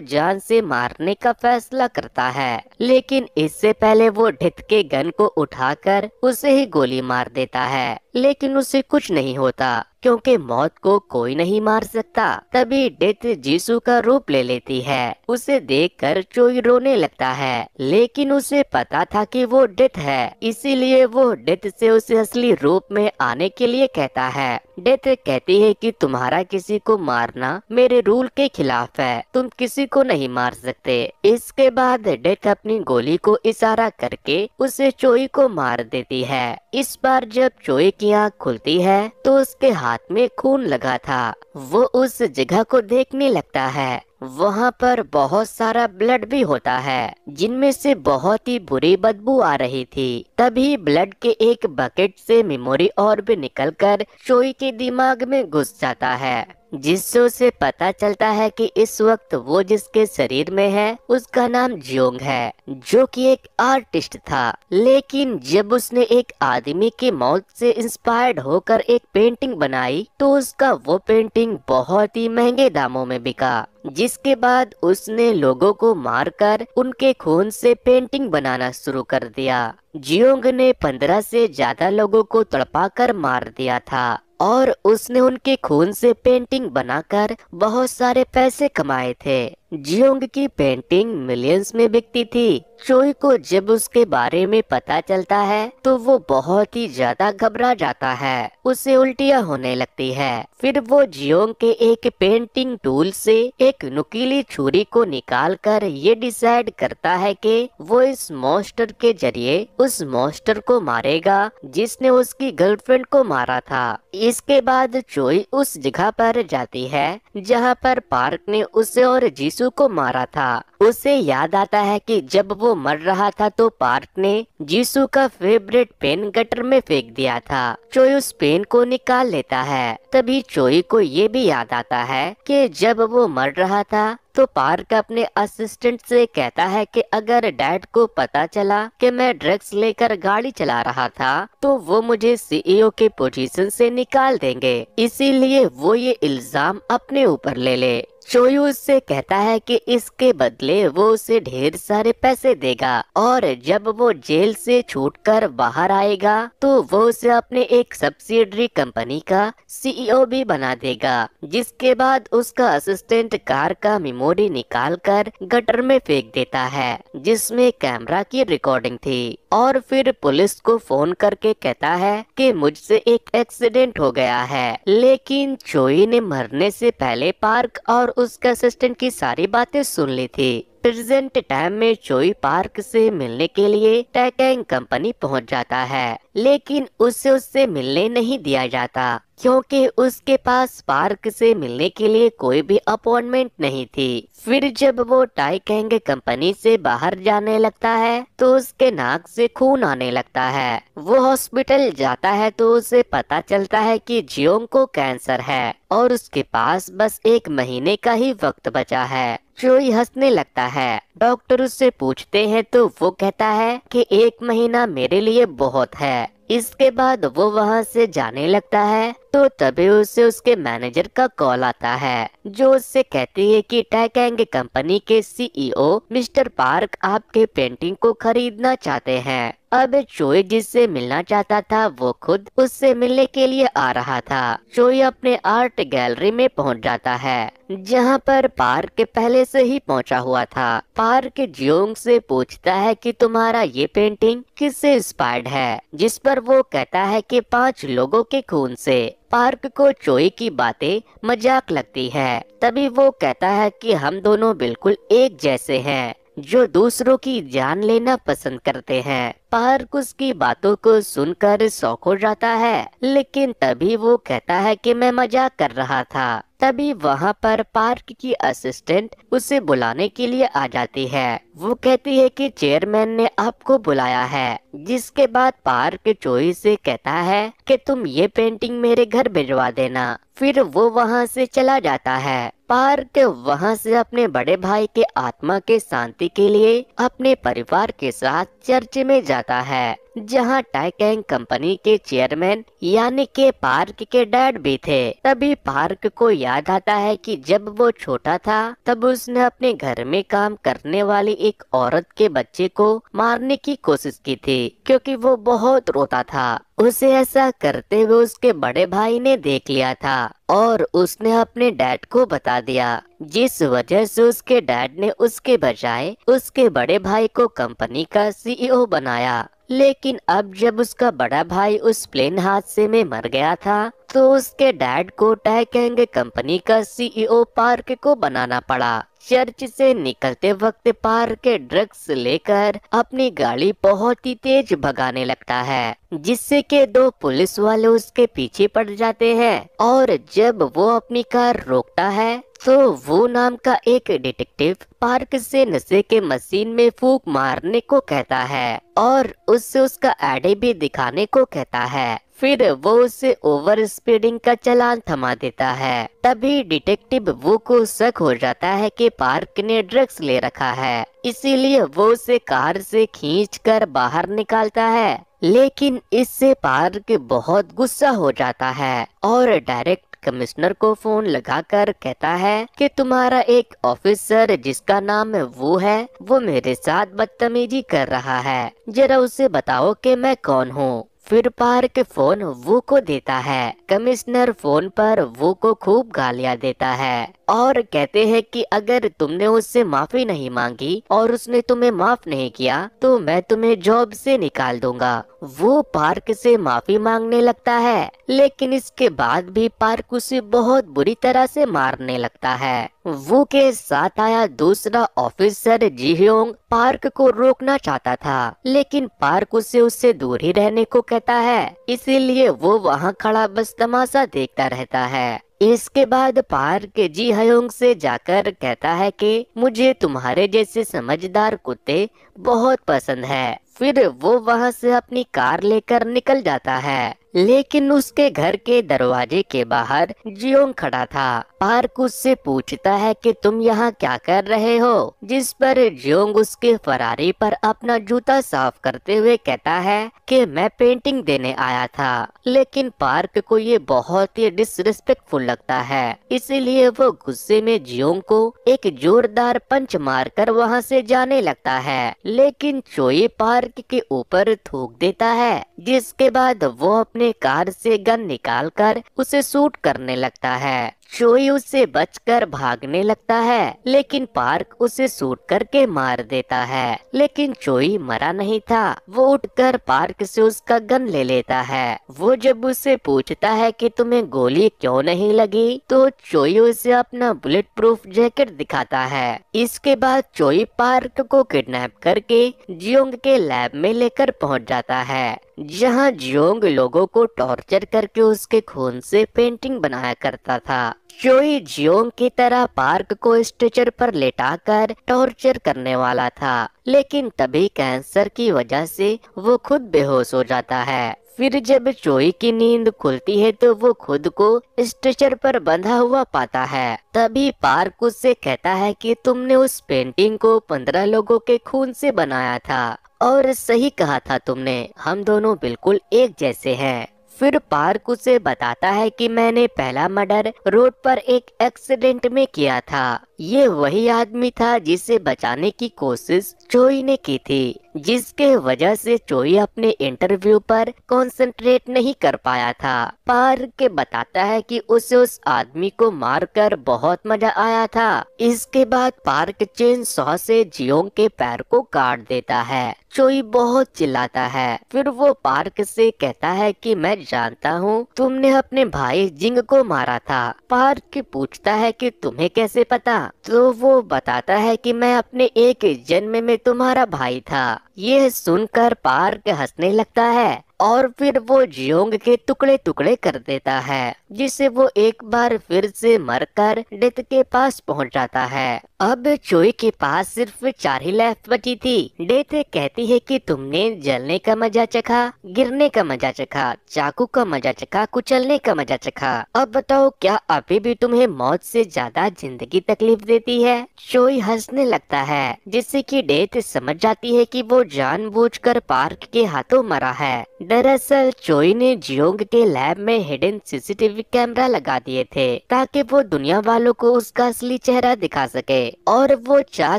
जान से मारने का फैसला करता है, लेकिन इससे पहले वो डेथ के गन को उठाकर उसे ही गोली मार देता है, लेकिन उसे कुछ नहीं होता क्योंकि मौत को कोई नहीं मार सकता। तभी डेथ जीसू का रूप ले लेती है। उसे देखकर चोई रोने लगता है, लेकिन उसे पता था कि वो डेथ है, इसीलिए वो डेथ से उसे असली रूप में आने के लिए कहता है। डेथ कहती है कि तुम्हारा किसी को मारना मेरे रूल के खिलाफ है, तुम किसी को नहीं मार सकते। इसके बाद डेथ अपनी गोली को इशारा करके उसे चोई को मार देती है। इस बार जब चोई की आँख खुलती है तो उसके हाथ में खून लगा था। वो उस जगह को देखने लगता है। वहाँ पर बहुत सारा ब्लड भी होता है, जिनमें से बहुत ही बुरी बदबू आ रही थी। तभी ब्लड के एक बकेट से मेमोरी ऑर्ब निकलकर चोई के दिमाग में घुस जाता है, जिससे उसे पता चलता है कि इस वक्त वो जिसके शरीर में है उसका नाम जियोंग है, जो कि एक आर्टिस्ट था। लेकिन जब उसने एक आदमी की मौत से इंस्पायर्ड होकर एक पेंटिंग बनाई तो उसका वो पेंटिंग बहुत ही महंगे दामों में बिका, जिसके बाद उसने लोगों को मारकर उनके खून से पेंटिंग बनाना शुरू कर दिया। जियोंग ने 15 से ज्यादा लोगों को तड़पाकर मार दिया था और उसने उनके खून से पेंटिंग बनाकर बहुत सारे पैसे कमाए थे। जियोंग की पेंटिंग मिलियंस में बिकती थी। चोई को जब उसके बारे में पता चलता है तो वो बहुत ही ज्यादा घबरा जाता है, उसे उल्टियाँ होने लगती है। फिर वो जियोंग के एक पेंटिंग टूल से एक नुकीली छुरी को निकालकर ये डिसाइड करता है कि वो इस मॉन्स्टर के जरिए उस मॉन्स्टर को मारेगा जिसने उसकी गर्लफ्रेंड को मारा था। इसके बाद चोई उस जगह पर जाती है जहाँ पर पार्क ने उसे और जीसू को मारा था। उसे याद आता है कि जब वो मर रहा था तो पार्क ने जीसू का फेवरेट पेन गटर में फेंक दिया था। चोई उस पेन को निकाल लेता है। तभी चोई को ये भी याद आता है कि जब वो मर रहा था तो पार्क अपने असिस्टेंट से कहता है कि अगर डैड को पता चला कि मैं ड्रग्स लेकर गाड़ी चला रहा था तो वो मुझे सीईओ के पोजीशन से निकाल देंगे, इसीलिए वो ये इल्जाम अपने ऊपर ले ले। चोई उससे कहता है कि इसके बदले वो उसे ढेर सारे पैसे देगा और जब वो जेल से छूटकर बाहर आएगा तो वो उसे अपने एक सब्सिडियरी कंपनी का सीईओ भी बना देगा। जिसके बाद उसका असिस्टेंट कार का मेमोरी निकालकर गटर में फेंक देता है, जिसमें कैमरा की रिकॉर्डिंग थी, और फिर पुलिस को फोन करके कहता है कि मुझसे एक एक्सीडेंट हो गया है। लेकिन चोई ने मरने से पहले पार्क और उसका असिस्टेंट की सारी बातें सुन ली थी। प्रेजेंट टाइम में चोई पार्क से मिलने के लिए टाइकैंग कंपनी पहुंच जाता है, लेकिन उससे मिलने नहीं दिया जाता क्योंकि उसके पास पार्क से मिलने के लिए कोई भी अपॉइंटमेंट नहीं थी। फिर जब वो टाइकैंग कंपनी से बाहर जाने लगता है तो उसके नाक से खून आने लगता है। वो हॉस्पिटल जाता है तो उसे पता चलता है कि जियोंग को कैंसर है और उसके पास बस 1 महीने का ही वक्त बचा है। चोई हंसने लगता है। डॉक्टर उससे पूछते हैं तो वो कहता है कि 1 महीना मेरे लिए बहुत है। इसके बाद वो वहाँ से जाने लगता है तो तभी उसे उसके मैनेजर का कॉल आता है, जो उससे कहती है कि टाइकैंग कंपनी के सीईओ मिस्टर पार्क आपके पेंटिंग को खरीदना चाहते हैं। अब चोई जिससे मिलना चाहता था वो खुद उससे मिलने के लिए आ रहा था। चोई अपने आर्ट गैलरी में पहुंच जाता है जहां पर पार्क पहले से ही पहुंचा हुआ था। पार्क जियोंग से पूछता है कि तुम्हारा ये पेंटिंग किससे इंस्पायर्ड है, जिस पर वो कहता है कि 5 लोगों के खून से। पार्क को चोई की बातें मजाक लगती है। तभी वो कहता है कि हम दोनों बिल्कुल एक जैसे हैं जो दूसरों की जान लेना पसंद करते हैं। पार्क उसकी बातों को सुनकर शॉक हो जाता है, लेकिन तभी वो कहता है कि मैं मजाक कर रहा था। तभी वहाँ पर पार्क की असिस्टेंट उसे बुलाने के लिए आ जाती है। वो कहती है कि चेयरमैन ने आपको बुलाया है। जिसके बाद पार्क चोई से कहता है कि तुम ये पेंटिंग मेरे घर भिजवा देना। फिर वो वहाँ से चला जाता है। पार्क वहाँ से अपने बड़े भाई के आत्मा के शांति के लिए अपने परिवार के साथ चर्च में जाता है, जहाँ टाइकैंग कंपनी के चेयरमैन यानी के पार्क के डैड भी थे। तभी पार्क को याद आता है कि जब वो छोटा था तब उसने अपने घर में काम करने वाली एक औरत के बच्चे को मारने की कोशिश की थी, क्योंकि वो बहुत रोता था। उसे ऐसा करते हुए उसके बड़े भाई ने देख लिया था और उसने अपने डैड को बता दिया, जिस वजह से उसके डैड ने उसके बजाय उसके बड़े भाई को कंपनी का सीईओ बनाया। लेकिन अब जब उसका बड़ा भाई उस प्लेन हादसे में मर गया था तो उसके डैड को टाइकैंग कंपनी का सीईओ पार्क को बनाना पड़ा। चर्च से निकलते वक्त पार्क ड्रग्स लेकर अपनी गाड़ी बहुत ही तेज भगाने लगता है, जिससे कि दो पुलिस वाले उसके पीछे पड़ जाते हैं। और जब वो अपनी कार रोकता है तो वो नाम का एक डिटेक्टिव पार्क से नशे के मशीन में फूंक मारने को कहता है और उससे उसका आईडी भी दिखाने को कहता है। फिर वो उसे ओवर स्पीडिंग का चालान थमा देता है। तभी डिटेक्टिव वो को शक हो जाता है कि पार्क ने ड्रग्स ले रखा है, इसीलिए वो उसे कार से खींचकर बाहर निकालता है। लेकिन इससे पार्क बहुत गुस्सा हो जाता है और डायरेक्ट कमिश्नर को फोन लगाकर कहता है कि तुम्हारा एक ऑफिसर जिसका नाम वो है वो मेरे साथ बदतमीजी कर रहा है, जरा उसे बताओ कि मैं कौन हूँ। फिर पार्क फोन वो को देता है। कमिश्नर फोन पर वो को खूब गालियां देता है और कहते हैं कि अगर तुमने उससे माफी नहीं मांगी और उसने तुम्हें माफ नहीं किया तो मैं तुम्हें जॉब से निकाल दूंगा। वो पार्क से माफी मांगने लगता है, लेकिन इसके बाद भी पार्क उसे बहुत बुरी तरह से मारने लगता है। वो के साथ आया दूसरा ऑफिसर जी ह्योंग पार्क को रोकना चाहता था, लेकिन पार्क उससे दूर ही रहने को कहता है, इसीलिए वो वहाँ खड़ा बस तमाशा देखता रहता है। इसके बाद पार्क जी हयोंग से जाकर कहता है कि मुझे तुम्हारे जैसे समझदार कुत्ते बहुत पसंद है। फिर वो वहाँ से अपनी कार लेकर निकल जाता है, लेकिन उसके घर के दरवाजे के बाहर जियोंग खड़ा था। पार्क उससे पूछता है कि तुम यहाँ क्या कर रहे हो, जिस पर जियोंग उसके फरारी पर अपना जूता साफ करते हुए कहता है कि मैं पेंटिंग देने आया था। लेकिन पार्क को ये बहुत ही डिसरिस्पेक्टफुल लगता है, इसीलिए वो गुस्से में जियोंग को एक जोरदार पंच मारकर वहाँ से जाने लगता है। लेकिन चोई पार्क के ऊपर थूक देता है, जिसके बाद वो अपने कार से गन निकालकर उसे शूट करने लगता है। चोई उससे बचकर भागने लगता है, लेकिन पार्क उसे शूट करके मार देता है। लेकिन चोई मरा नहीं था, वो उठकर पार्क से उसका गन ले लेता है। वो जब उससे पूछता है कि तुम्हें गोली क्यों नहीं लगी, तो चोई उसे अपना बुलेट प्रूफ जैकेट दिखाता है। इसके बाद चोई पार्क को किडनैप करके जियोंग के लैब में लेकर पहुंच जाता है, जहां जियोंग लोगों को टॉर्चर करके उसके खून से पेंटिंग बनाया करता था। चोई जियोंग की तरह पार्क को स्ट्रेचर पर लेटाकर टॉर्चर करने वाला था, लेकिन तभी कैंसर की वजह से वो खुद बेहोश हो जाता है। फिर जब चोई की नींद खुलती है तो वो खुद को स्ट्रेचर पर बंधा हुआ पाता है। तभी पार्क उससे कहता है कि तुमने उस पेंटिंग को 15 लोगों के खून से बनाया था और सही कहा था तुमने, हम दोनों बिल्कुल एक जैसे हैं। फिर पार्क उसे बताता है कि मैंने पहला मर्डर रोड पर एक एक्सीडेंट में किया था। ये वही आदमी था जिसे बचाने की कोशिश चोई ने की थी, जिसके वजह से चोई अपने इंटरव्यू पर कंसंट्रेट नहीं कर पाया था। पार्क बताता है कि उसे उस आदमी को मारकर बहुत मजा आया था। इसके बाद पार्क चेन सॉ से जियोंग के पैर को काट देता है। चोई बहुत चिल्लाता है। फिर वो पार्क से कहता है कि मैं जानता हूँ तुमने अपने भाई जिंग को मारा था। पार्क पूछता है कि तुम्हें कैसे पता, तो वो बताता है कि मैं अपने एक जन्म में तुम्हारा भाई था। ये सुनकर पार्क हंसने लगता है और फिर वो जियोंग के टुकड़े टुकड़े कर देता है, जिससे वो एक बार फिर से मरकर डेथ के पास पहुंच जाता है। अब चोई के पास सिर्फ 4 ही लाइफ बची थी। डेथ कहती है कि तुमने जलने का मजा चखा, गिरने का मजा चखा, चाकू का मजा चखा, कुचलने का मजा चखा। अब बताओ क्या अभी भी तुम्हें मौत से ज्यादा जिंदगी तकलीफ देती है? चोई हंसने लगता है, जिससे कि डेथ समझ जाती है कि वो जानबूझकर पार्क के हाथों मरा है। दरअसल चोई ने जियोंग के लैब में हिडन सीसीटीवी कैमरा लगा दिए थे ताकि वो दुनिया वालों को उसका असली चेहरा दिखा सके, और वो चाह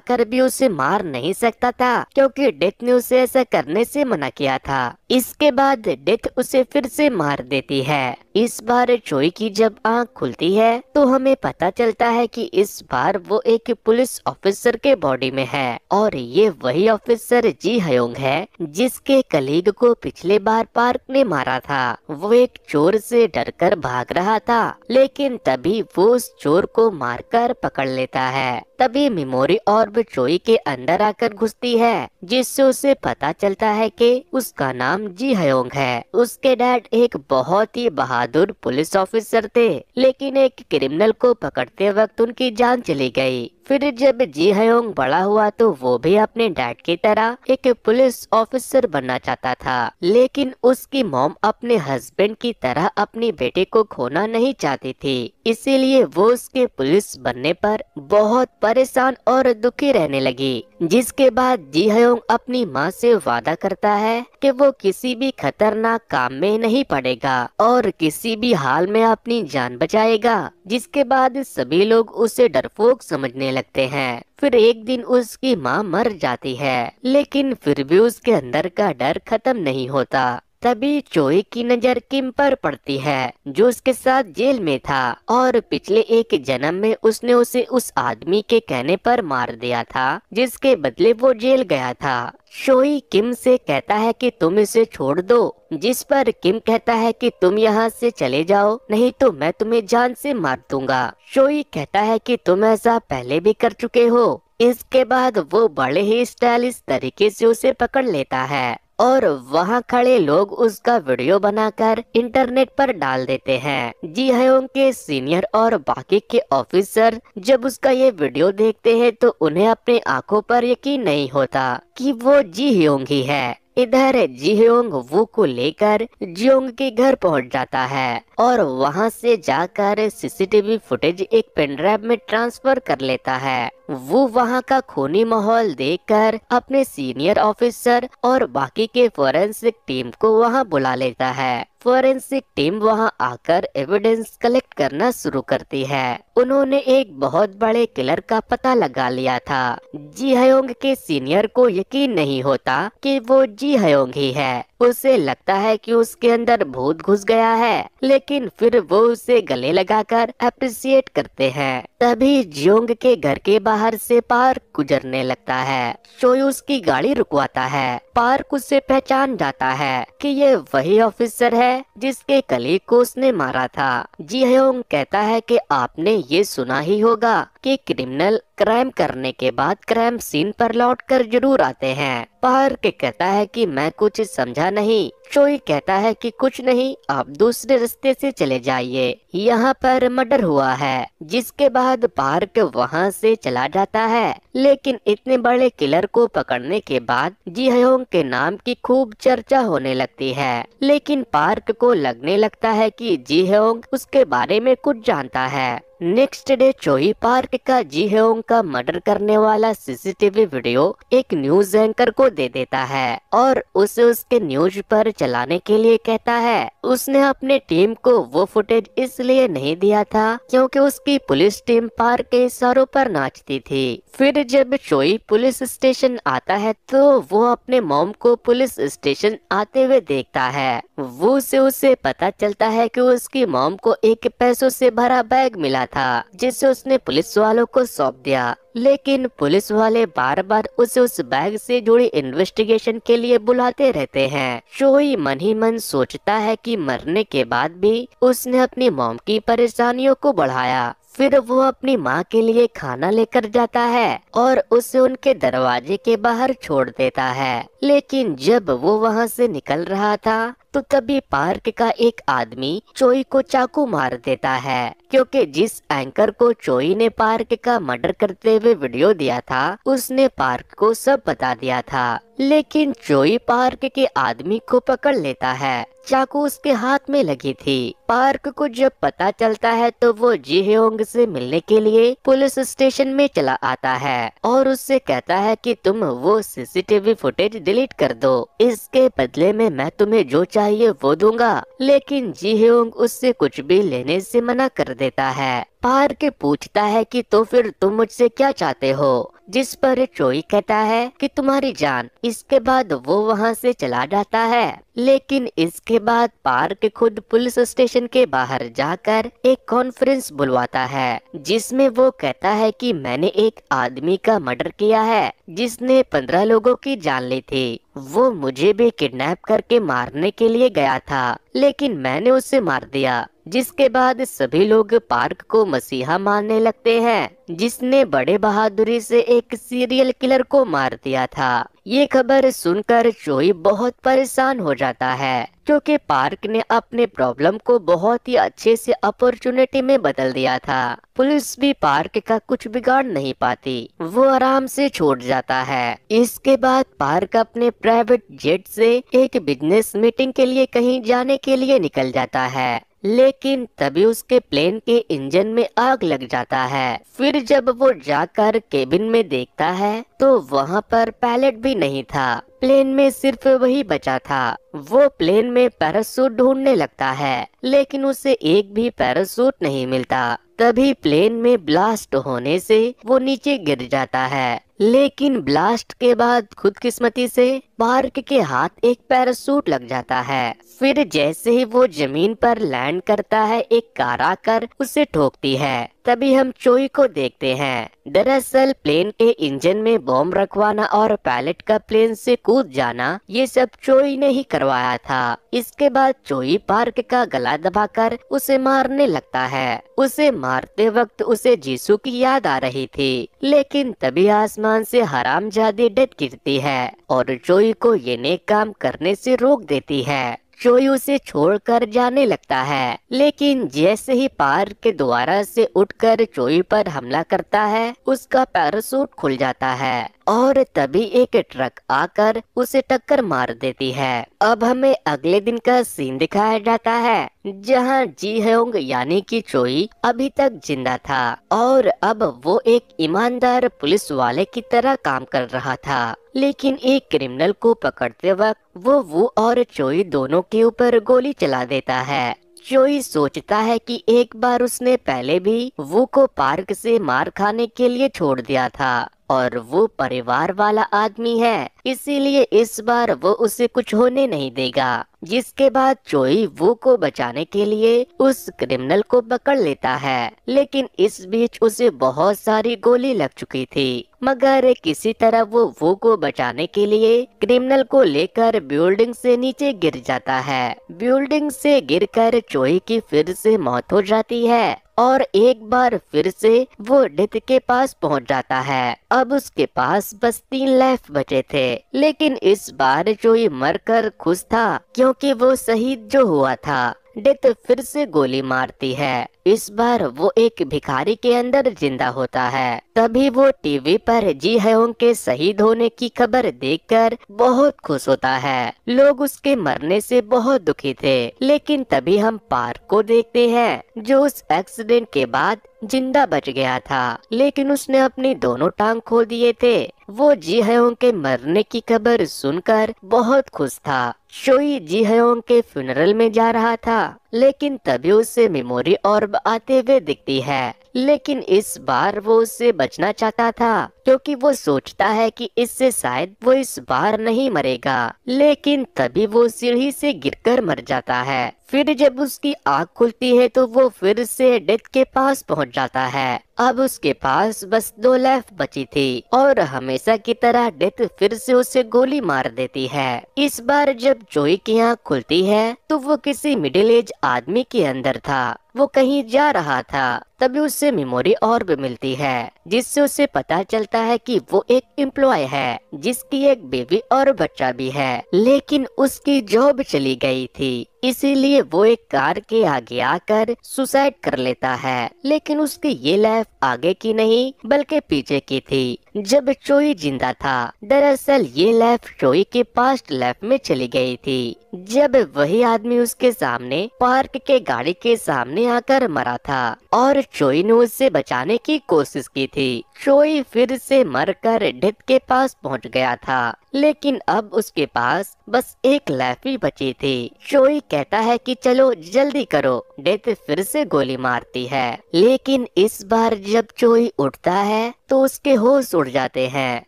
कर भी उसे मार नहीं सकता था क्योंकि डेथ ने उसे ऐसा करने से मना किया था। इसके बाद डेथ उसे फिर से मार देती है। इस बार चोई की जब आंख खुलती है तो हमें पता चलता है कि इस बार वो एक पुलिस ऑफिसर के बॉडी में है, और ये वही ऑफिसर जी हयोंग है जिसके कलीग को पिछले बार पार्क ने मारा था। वो एक चोर से डरकर भाग रहा था, लेकिन तभी वो उस चोर को मारकर पकड़ लेता है। तभी मेमोरी ऑर्ब चोई के अंदर आकर घुसती है, जिससे उसे पता चलता है कि उसका नाम जी हयोंग है। उसके डैड एक बहुत ही बहादुर पुलिस ऑफिसर थे, लेकिन एक क्रिमिनल को पकड़ते वक्त उनकी जान चली गई। फिर जब जी हयोंग बड़ा हुआ तो वो भी अपने डैड की तरह एक पुलिस ऑफिसर बनना चाहता था, लेकिन उसकी मॉम अपने हस्बैंड की तरह अपनी बेटे को खोना नहीं चाहती थी, इसीलिए वो उसके पुलिस बनने पर बहुत परेशान और दुखी रहने लगी। जिसके बाद जी हयोंग अपनी माँ से वादा करता है कि वो किसी भी खतरनाक काम में नहीं पड़ेगा और किसी भी हाल में अपनी जान बचाएगा। जिसके बाद सभी लोग उसे डरपोक समझने लगते हैं। फिर एक दिन उसकी माँ मर जाती है, लेकिन फिर भी उसके अंदर का डर खत्म नहीं होता। तभी चोई की नजर किम पर पड़ती है, जो उसके साथ जेल में था, और पिछले एक जन्म में उसने उसे उस आदमी के कहने पर मार दिया था जिसके बदले वो जेल गया था। चोई किम से कहता है कि तुम इसे छोड़ दो, जिस पर किम कहता है कि तुम यहाँ से चले जाओ, नहीं तो मैं तुम्हें जान से मार दूंगा। चोई कहता है कि तुम ऐसा पहले भी कर चुके हो। इसके बाद वो बड़े ही स्टाइलिश तरीके से उसे पकड़ लेता है, और वहाँ खड़े लोग उसका वीडियो बनाकर इंटरनेट पर डाल देते हैं। जी हयोंग के सीनियर और बाकी के ऑफिसर जब उसका ये वीडियो देखते हैं तो उन्हें अपने आंखों पर यकीन नहीं होता कि वो जी हयोंग ही है। इधर जी हयोंग वू को लेकर जियोंग के घर पहुंच जाता है, और वहां से जाकर सीसीटीवी फुटेज एक पेनड्राइव में ट्रांसफर कर लेता है। वो वहां का खूनी माहौल देखकर अपने सीनियर ऑफिसर और बाकी के फोरेंसिक टीम को वहां बुला लेता है। फोरेंसिक टीम वहां आकर एविडेंस कलेक्ट करना शुरू करती है। उन्होंने एक बहुत बड़े किलर का पता लगा लिया था। जी हयोंग के सीनियर को यकीन नहीं होता कि वो जी हयोंग ही है। उसे लगता है कि उसके अंदर भूत घुस गया है, लेकिन फिर वो उसे गले लगाकर अप्रिशिएट करते हैं। तभी जियोंग के घर के बाहर से पार्क गुजरने लगता है। चोई उसकी गाड़ी रुकवाता है। पार्क उसे पहचान जाता है कि ये वही ऑफिसर है जिसके कलीग को उसने मारा था। जी हयोंग कहता है कि आपने ये सुना ही होगा कि क्रिमिनल क्राइम करने के बाद क्राइम सीन पर लौटकर जरूर आते हैं। पार्क कहता है कि मैं कुछ समझा नहीं। चोई कहता है कि कुछ नहीं, आप दूसरे रास्ते से चले जाइए, यहाँ पर मर्डर हुआ है। जिसके बाद पार्क वहाँ से चला जाता है, लेकिन इतने बड़े किलर को पकड़ने के बाद जी हयोंग के नाम की खूब चर्चा होने लगती है। लेकिन पार्क को लगने लगता है कि जी हयोंग उसके बारे में कुछ जानता है। नेक्स्ट डे चोई पार्क का जी हयोंग का मर्डर करने वाला सीसीटीवी वीडियो एक न्यूज एंकर को दे देता है, और उसे उसके न्यूज पर चलाने के लिए कहता है। उसने अपने टीम को वो फुटेज इसलिए नहीं दिया था क्योंकि उसकी पुलिस टीम पार्क के इशारों पर नाचती थी। फिर जब चोई पुलिस स्टेशन आता है तो वो अपने मॉम को पुलिस स्टेशन आते हुए देखता है। वो से उसे पता चलता है कि उसकी मॉम को एक पैसों से भरा बैग मिला था, जिसे उसने पुलिस वालों को सौंप दिया। लेकिन पुलिस वाले बार बार उसे उस बैग से जुड़ी इन्वेस्टिगेशन के लिए बुलाते रहते हैं। चोई मन ही मन सोचता है कि मरने के बाद भी उसने अपनी मॉम की परेशानियों को बढ़ाया। फिर वो अपनी माँ के लिए खाना लेकर जाता है और उसे उनके दरवाजे के बाहर छोड़ देता है। लेकिन जब वो वहाँ से निकल रहा था तो तभी पार्क का एक आदमी चोई को चाकू मार देता है, क्योंकि जिस एंकर को चोई ने पार्क का मर्डर करते हुए वीडियो दिया था उसने पार्क को सब बता दिया था। लेकिन चोई पार्क के आदमी को पकड़ लेता है, चाकू उसके हाथ में लगी थी। पार्क को जब पता चलता है तो वो जी ह्योंग से मिलने के लिए पुलिस स्टेशन में चला आता है और उससे कहता है कि तुम वो सीसीटीवी फुटेज डिलीट कर दो, इसके बदले में मैं तुम्हें जो चाहिए वो दूंगा। लेकिन जी ह्योंग उससे कुछ भी लेने से मना कर देता है। पार्क पूछता है कि तो फिर तुम मुझसे क्या चाहते हो, जिस पर चोई कहता है कि तुम्हारी जान। इसके बाद वो वहाँ से चला जाता है। लेकिन इसके बाद पार्क खुद पुलिस स्टेशन के बाहर जाकर एक कॉन्फ्रेंस बुलवाता है, जिसमें वो कहता है कि मैंने एक आदमी का मर्डर किया है जिसने 15 लोगों की जान ली थी। वो मुझे भी किडनैप करके मारने के लिए गया था, लेकिन मैंने उसे मार दिया। जिसके बाद सभी लोग पार्क को मसीहा मानने लगते हैं, जिसने बड़े बहादुरी से एक सीरियल किलर को मार दिया था। ये खबर सुनकर चोई बहुत परेशान हो जाता है, क्योंकि पार्क ने अपने प्रॉब्लम को बहुत ही अच्छे से अपॉर्चुनिटी में बदल दिया था। पुलिस भी पार्क का कुछ बिगाड़ नहीं पाती, वो आराम से छोड़ जाता है। इसके बाद पार्क अपने प्राइवेट जेट से एक बिजनेस मीटिंग के लिए कहीं जाने के लिए निकल जाता है, लेकिन तभी उसके प्लेन के इंजन में आग लग जाता है। फिर जब वो जाकर केबिन में देखता है तो वहाँ पर पायलट भी नहीं था, प्लेन में सिर्फ वही बचा था। वो प्लेन में पैराशूट ढूंढने लगता है, लेकिन उसे एक भी पैराशूट नहीं मिलता। तभी प्लेन में ब्लास्ट होने से वो नीचे गिर जाता है, लेकिन ब्लास्ट के बाद खुदकिस्मती से पार्क के हाथ एक पैराशूट लग जाता है। फिर जैसे ही वो जमीन पर लैंड करता है, एक कार आकर उसे ठोकती है। तभी हम चोई को देखते हैं। दरअसल प्लेन के इंजन में बॉम्ब रखवाना और पायलट का प्लेन से कूद जाना, ये सब चोई ने ही करवाया था। इसके बाद चोई पार्क का गला दबाकर उसे मारने लगता है। उसे मारते वक्त उसे जीसू की याद आ रही थी, लेकिन तभी आसमान से हरामजादी डेथ गिरती है और चोई को ये नेक काम करने से रोक देती है। चोई उसे छोड़कर जाने लगता है, लेकिन जैसे ही पार्क दोबारा से उठकर चोई पर हमला करता है, उसका पैराशूट खुल जाता है और तभी एक ट्रक आकर उसे टक्कर मार देती है। अब हमें अगले दिन का सीन दिखाया जाता है, जहां जी ह्योंग यानी कि चोई अभी तक जिंदा था और अब वो एक ईमानदार पुलिस वाले की तरह काम कर रहा था। लेकिन एक क्रिमिनल को पकड़ते वक्त वो और चोई दोनों के ऊपर गोली चला देता है। चोई सोचता है कि एक बार उसने पहले भी वो को पार्क से मार खाने के लिए छोड़ दिया था और वो परिवार वाला आदमी है, इसीलिए इस बार वो उसे कुछ होने नहीं देगा। जिसके बाद चोई वो को बचाने के लिए उस क्रिमिनल को पकड़ लेता है, लेकिन इस बीच उसे बहुत सारी गोली लग चुकी थी। मगर किसी तरह वो को बचाने के लिए क्रिमिनल को लेकर बिल्डिंग से नीचे गिर जाता है। बिल्डिंग से गिरकर चोई की फिर से मौत हो जाती है और एक बार फिर से वो डेथ के पास पहुंच जाता है। अब उसके पास बस 3 लाइफ बचे थे, लेकिन इस बार चोई मरकर खुश था, क्योंकि वो शहीद जो हुआ था डेथ फिर से गोली मारती है। इस बार वो एक भिखारी के अंदर जिंदा होता है। तभी वो टीवी पर जी ह्योंग के शहीद होने की खबर देखकर बहुत खुश होता है। लोग उसके मरने से बहुत दुखी थे, लेकिन तभी हम पार्क को देखते हैं, जो उस एक्सीडेंट के बाद जिंदा बच गया था, लेकिन उसने अपनी दोनों टांग खो दिए थे। वो जी ह्योंग के मरने की खबर सुनकर बहुत खुश था। चोई जी ह्योंग के फ्यूनरल में जा रहा था, लेकिन तभी उसे मेमोरी ऑर्ब आते हुए दिखती है, लेकिन इस बार वो उससे बचना चाहता था, क्योंकि वो सोचता है कि इससे शायद वो इस बार नहीं मरेगा। लेकिन तभी वो सीढ़ी से गिरकर मर जाता है। फिर जब उसकी आँख खुलती है तो वो फिर से डेथ के पास पहुंच जाता है। अब उसके पास बस 2 लाइफ बची थी और हमेशा की तरह डेथ फिर से उसे गोली मार देती है। इस बार जब चोई की आँख खुलती है तो वो किसी मिडिल एज आदमी के अंदर था। वो कहीं जा रहा था, तभी उसे मेमोरी ऑर्ब मिलती है, जिससे उसे पता चलता है कि वो एक एम्प्लॉय है जिसकी एक बेबी और बच्चा भी है, लेकिन उसकी जॉब चली गई थी, इसीलिए वो एक कार के आगे आकर सुसाइड कर लेता है। लेकिन उसकी ये लाइफ आगे की नहीं बल्कि पीछे की थी, जब चोई जिंदा था। दरअसल ये लाइफ चोई के पास्ट लाइफ में चली गई थी, जब वही आदमी उसके सामने पार्क के गाड़ी के सामने आकर मरा था और चोई ने उसे बचाने की कोशिश की थी। चोई फिर से मरकर डेथ के पास पहुंच गया था, लेकिन अब उसके पास बस एक लाइफ ही बची थी। चोई कहता है कि चलो जल्दी करो, डेथ फिर से गोली मारती है। लेकिन इस बार जब चोई उठता है तो उसके होश उड़ जाते हैं,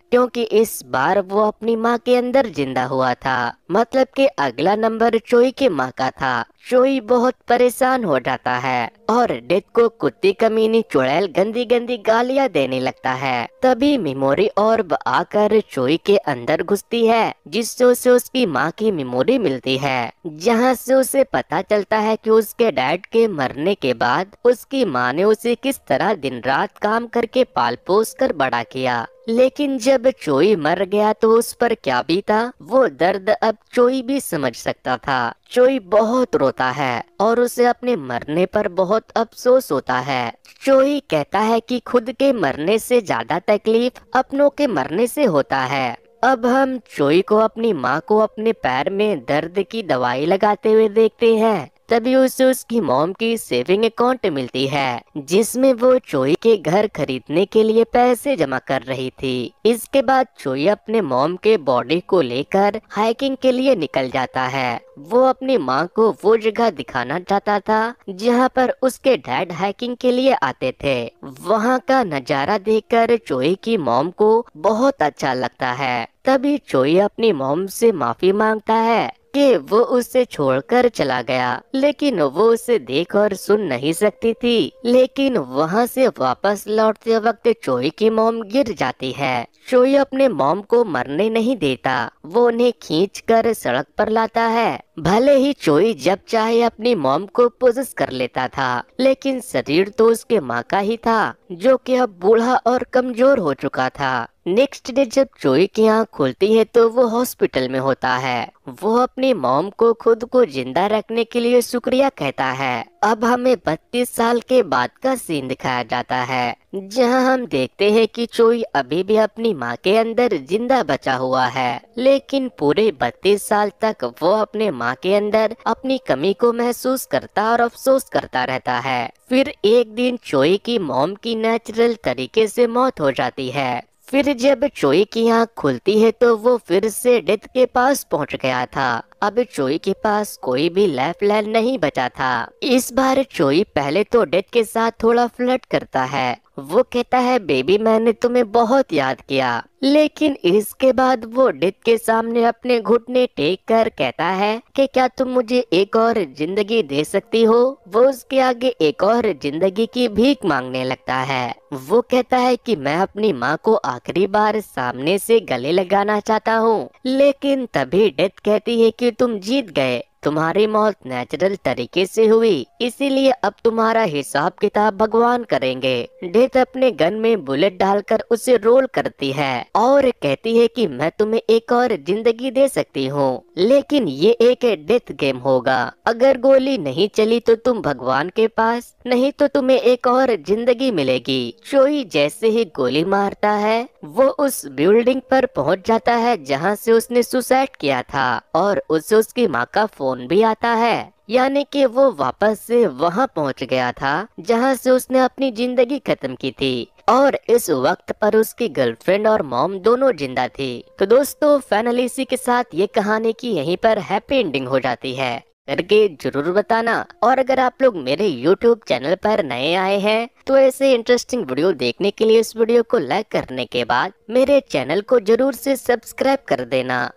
क्योंकि इस बार वो अपनी माँ के अंदर जिंदा हुआ था। मतलब कि अगला नंबर चोई के माँ का था। चोई बहुत परेशान हो जाता है और डेथ को कुत्ती कमीनी चुड़ैल गंदी गंदी गालियां देने लगता है। तभी मेमोरी ऑर्ब आकर चोई के अंदर घुसती है, जिससे उसे उसकी माँ की मेमोरी मिलती है, जहाँ से उसे पता चलता है कि उसके डैड के मरने के बाद उसकी माँ ने उसे किस तरह दिन रात काम करके पाल पोस कर बड़ा किया। लेकिन जब चोई मर गया तो उस पर क्या बीता वो दर्द अब चोई भी समझ सकता था। चोई बहुत रोता है और उसे अपने मरने पर बहुत अफसोस होता है। चोई कहता है कि खुद के मरने से ज्यादा तकलीफ अपनों के मरने से होता है। अब हम चोई को अपनी माँ को अपने पैर में दर्द की दवाई लगाते हुए देखते हैं। तभी उसे उसकी मॉम की सेविंग अकाउंट मिलती है, जिसमें वो चोई के घर खरीदने के लिए पैसे जमा कर रही थी। इसके बाद चोई अपने मॉम के बॉडी को लेकर हाइकिंग के लिए निकल जाता है। वो अपनी माँ को वो जगह दिखाना चाहता था जहाँ पर उसके डैड हाइकिंग के लिए आते थे। वहाँ का नजारा देखकर चोई की मॉम को बहुत अच्छा लगता है। तभी चोई अपनी मॉम से माफी मांगता है कि वो उसे छोड़कर चला गया, लेकिन वो उसे देख और सुन नहीं सकती थी। लेकिन वहाँ से वापस लौटते वक्त चोई की मॉम गिर जाती है। चोई अपने मॉम को मरने नहीं देता, वो उन्हें खींचकर सड़क पर लाता है। भले ही चोई जब चाहे अपनी मॉम को पोजेस कर लेता था, लेकिन शरीर तो उसके माँ का ही था, जो कि अब बूढ़ा और कमजोर हो चुका था। नेक्स्ट डे जब चोई की आँख खुलती है तो वो हॉस्पिटल में होता है। वो अपनी मॉम को खुद को जिंदा रखने के लिए शुक्रिया कहता है। अब हमें 32 साल के बाद का सीन दिखाया जाता है, जहां हम देखते हैं कि चोई अभी भी अपनी माँ के अंदर जिंदा बचा हुआ है, लेकिन पूरे 32 साल तक वो अपने माँ के अंदर अपनी कमी को महसूस करता और अफसोस करता रहता है। फिर एक दिन चोई की मॉम की नेचुरल तरीके से मौत हो जाती है। फिर जब चोई की आँख खुलती है तो वो फिर से डेथ के पास पहुंच गया था। अब चोई के पास कोई भी लाइफ लाइन नहीं बचा था। इस बार चोई पहले तो डेथ के साथ थोड़ा फ्लर्ट करता है। वो कहता है बेबी मैंने तुम्हें बहुत याद किया, लेकिन इसके बाद वो डेथ के सामने अपने घुटने टेक कर कहता है कि क्या तुम मुझे एक और जिंदगी दे सकती हो। वो उसके आगे एक और जिंदगी की भीख मांगने लगता है। वो कहता है कि मैं अपनी माँ को आखिरी बार सामने से गले लगाना चाहता हूँ, लेकिन तभी डेथ कहती है कि तुम जीत गए, तुम्हारी मौत नेचुरल तरीके से हुई, इसीलिए अब तुम्हारा हिसाब किताब भगवान करेंगे। डेथ अपने गन में बुलेट डालकर उसे रोल करती है और कहती है कि मैं तुम्हें एक और जिंदगी दे सकती हूँ, लेकिन ये एक डेथ गेम होगा। अगर गोली नहीं चली तो तुम भगवान के पास, नहीं तो तुम्हें एक और जिंदगी मिलेगी। चोई जैसे ही गोली मारता है वो उस बिल्डिंग पर पहुंच जाता है जहां से उसने सुसाइड किया था, और उसे उसकी माँ का फोन भी आता है, यानी कि वो वापस से वहां पहुंच गया था जहां से उसने अपनी जिंदगी खत्म की थी। और इस वक्त पर उसकी गर्लफ्रेंड और मॉम दोनों जिंदा थी। तो दोस्तों फाइनली इसी के साथ ये कहानी की यहीं पर हैप्पी एंडिंग हो जाती है। करके जरूर बताना। और अगर आप लोग मेरे YouTube चैनल पर नए आए हैं तो ऐसे इंटरेस्टिंग वीडियो देखने के लिए इस वीडियो को लाइक करने के बाद मेरे चैनल को जरूर से सब्सक्राइब कर देना।